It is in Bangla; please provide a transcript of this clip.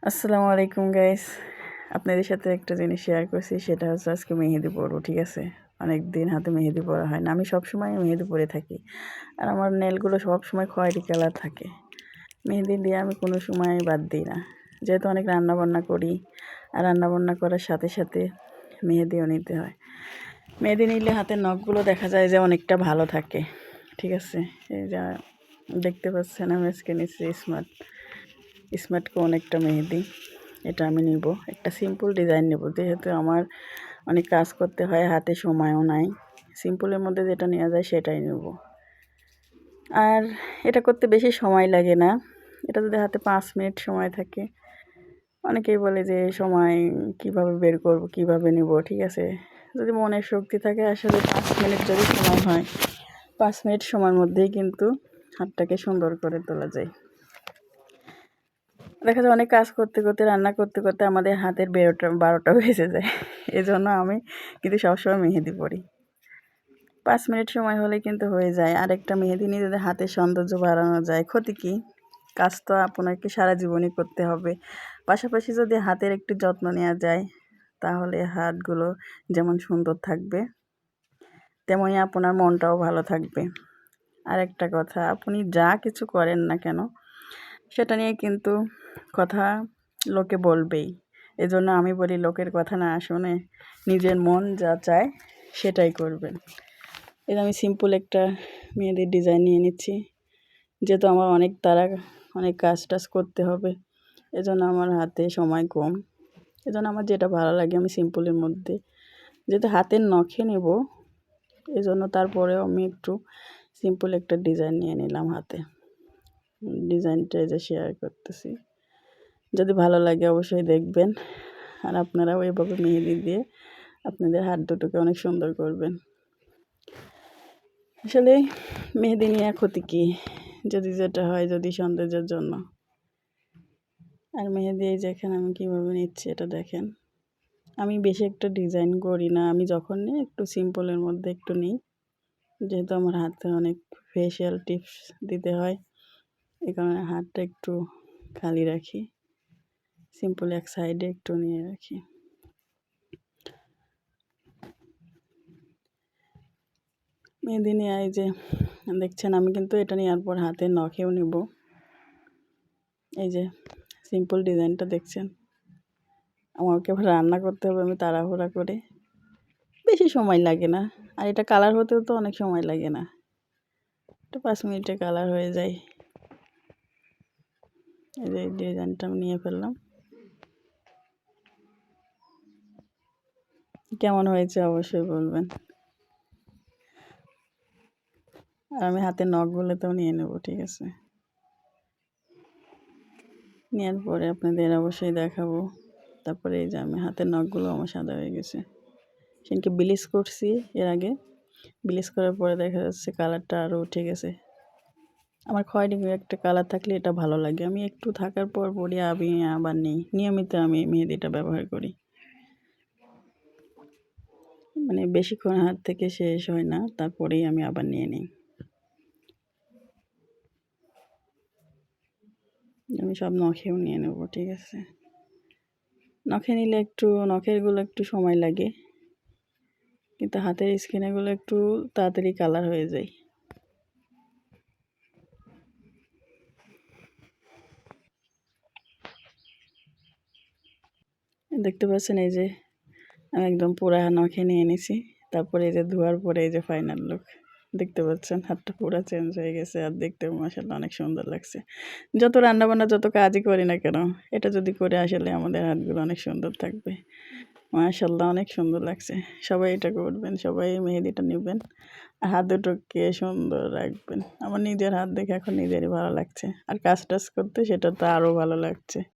আসসালামু আলাইকুম গাইস। আপনাদের সাথে একটা জিনিস শেয়ার করছি, সেটা হচ্ছে আজকে মেহেদি পরবো। ঠিক আছে, অনেক দিন হাতে মেহেদি পরা হয় না। আমি সবসময় মেহেদি পরে থাকি, আর আমার নেলগুলো সবসময় খয়েরি কালার থাকে। মেহেদি দিয়ে আমি কোনো সময় বাদ দিই না, যেহেতু অনেক রান্নাবান্না করি, আর রান্নাবান্না করার সাথে সাথে মেহেদিও নিতে হয়। মেহেদি নিলে হাতের নখগুলো দেখা যায় যে অনেকটা ভালো থাকে। ঠিক আছে, এই যা দেখতে পাচ্ছেন আমি আজকে নিচ্ছি স্মার্ট কোন একটা মেহেদি। এটা আমি নিব, একটা সিম্পল ডিজাইন নেব, যেহেতু আমার অনেক কাজ করতে হয়, হাতে সময়ও নাই। সিম্পলের মধ্যে যেটা নেওয়া যায় সেটাই নেব। আর এটা করতে বেশি সময় লাগে না। এটা যদি হাতে 5 মিনিট সময় থাকে, অনেকেই বলে যে সময় কিভাবে বের করব, কিভাবে নেব। ঠিক আছে, যদি মনের শক্তি থাকে, আসলে 5 মিনিট যদি সময় হয়, 5 মিনিট সময়ের মধ্যেই কিন্তু হাতটাকে সুন্দর করে তোলা যায়। দেখা যায় অনেক কাজ করতে করতে, রান্না করতে করতে আমাদের হাতের 12টা বেজে যায়। এজন্য আমি কিন্তু সবসময় মেহেদি পরি। 5 মিনিট সময় হলে কিন্তু হয়ে যায়। আরেকটা মেহেদি নিয়ে যদি হাতের সৌন্দর্য বাড়ানো যায়, ক্ষতি কী? কাজ তো আপনাকে সারা জীবনই করতে হবে। পাশাপাশি যদি হাতের একটু যত্ন নেওয়া যায়, তাহলে হাতগুলো যেমন সুন্দর থাকবে, তেমনই আপনার মনটাও ভালো থাকবে। আরেকটা কথা, আপনি যা কিছু করেন না কেন, সেটা নিয়ে কিন্তু কথা লোকে বলবেই। এজন্য আমি বলি, লোকের কথা না শুনে নিজের মন যা চায় সেটাই করবেন। এই আমি সিম্পল একটা মেয়েদের ডিজাইন নিয়ে নিচ্ছি, যেহেতু আমার অনেক কাজ টাজ করতে হবে, এজন্য আমার হাতে সময় কম। এজন্য আমার যেটা ভালো লাগে আমি সিম্পলের মধ্যে, যেহেতু হাতের নখে নেব, এজন্য তারপরেও আমি একটু সিম্পল একটা ডিজাইন নিয়ে নিলাম হাতে। ডিজাইনটা যে শেয়ার করতেছি, যদি ভালো লাগে অবশ্যই দেখবেন। আর আপনারাও এভাবে মেহেদি দিয়ে আপনাদের হাত দুটোকে অনেক সুন্দর করবেন। আসলে মেহেদি নিয়ে ক্ষতি কী? যদি যেটা হয়, যদি সৌন্দর্যের জন্য। আর মেহেদি এই যেখানে আমি কীভাবে নিচ্ছি এটা দেখেন। আমি বেশি একটা ডিজাইন করি না, আমি যখন নিই একটু সিম্পলের মধ্যে একটু নিই, যেহেতু আমার হাতে অনেক ফেশিয়াল টিপস দিতে হয়, এই কারণে হাতটা একটু খালি রাখি, সিম্পল এক সাইডে একটু নিয়ে রাখি। মেহেদি নিয়ে এই যে দেখছেন, আমি কিন্তু এটা নেওয়ার পর হাতে নখেও নেব। এই যে সিম্পল ডিজাইনটা দেখছেন, আমাকে আবার রান্না করতে হবে, আমি তাড়াহুড়া করে, বেশি সময় লাগে না। আর এটা কালার হতেও তো অনেক সময় লাগে না, এটা 5 মিনিটে কালার হয়ে যায়। এই যে ডিজাইনটা আমি নিয়ে ফেললাম। কেমন হয়েছে অবশ্যই বলবেন। আর আমি হাতের নখগুলোতেও নিয়ে নেব। ঠিক আছে, নেওয়ার পরে আপনাদের অবশ্যই দেখাবো। তারপরে এই যে আমি হাতের নখগুলো আমার সাদা হয়ে গেছে, সেদিনকে ব্লিচ করছি, এর আগে ব্লিচ করার পরে দেখা যাচ্ছে কালারটা আরও উঠে গেছে। আমার খয়েরি একটা কালার থাকলে এটা ভালো লাগে, আমি একটু থাকার পর পরে আমি আবার নিই। নিয়মিত আমি মেহেদিটা ব্যবহার করি, মানে বেশিক্ষণ হাত থেকে শেষ হয় না, তারপরেই আমি আবার নিয়ে নিই। আমি সব নখেও নিয়ে নেব। ঠিক আছে, নখে নিলে একটু নখেরগুলো একটু সময় লাগে, কিন্তু হাতের স্কিনেগুলো একটু তাড়াতাড়ি কালার হয়ে যায়। দেখতে পাচ্ছেন, এই যে আমি একদম পুরা নখে নিয়ে নিছি। তারপরে এই যে ধোয়ার পরে এই যে ফাইনাল লুক দেখতে পাচ্ছেন, হাতটা পুরো চেঞ্জ হয়ে গেছে, আর দেখতেও মাশাআল্লাহ অনেক সুন্দর লাগছে। যত রান্নাবান্না যত কাজই করি না কেন, এটা যদি করে আসলে আমাদের হাতগুলো অনেক সুন্দর থাকবে। মাশাআল্লাহ অনেক সুন্দর লাগছে। সবাই এটা করবেন, সবাই মেহেদিটা নেবেন, আর হাত দুটোকে সুন্দর রাখবেন। আমার নিজের হাত দেখে এখন নিজেরই ভালো লাগছে, আর কাজ টাজ করতে সেটা তো আরও ভালো লাগছে।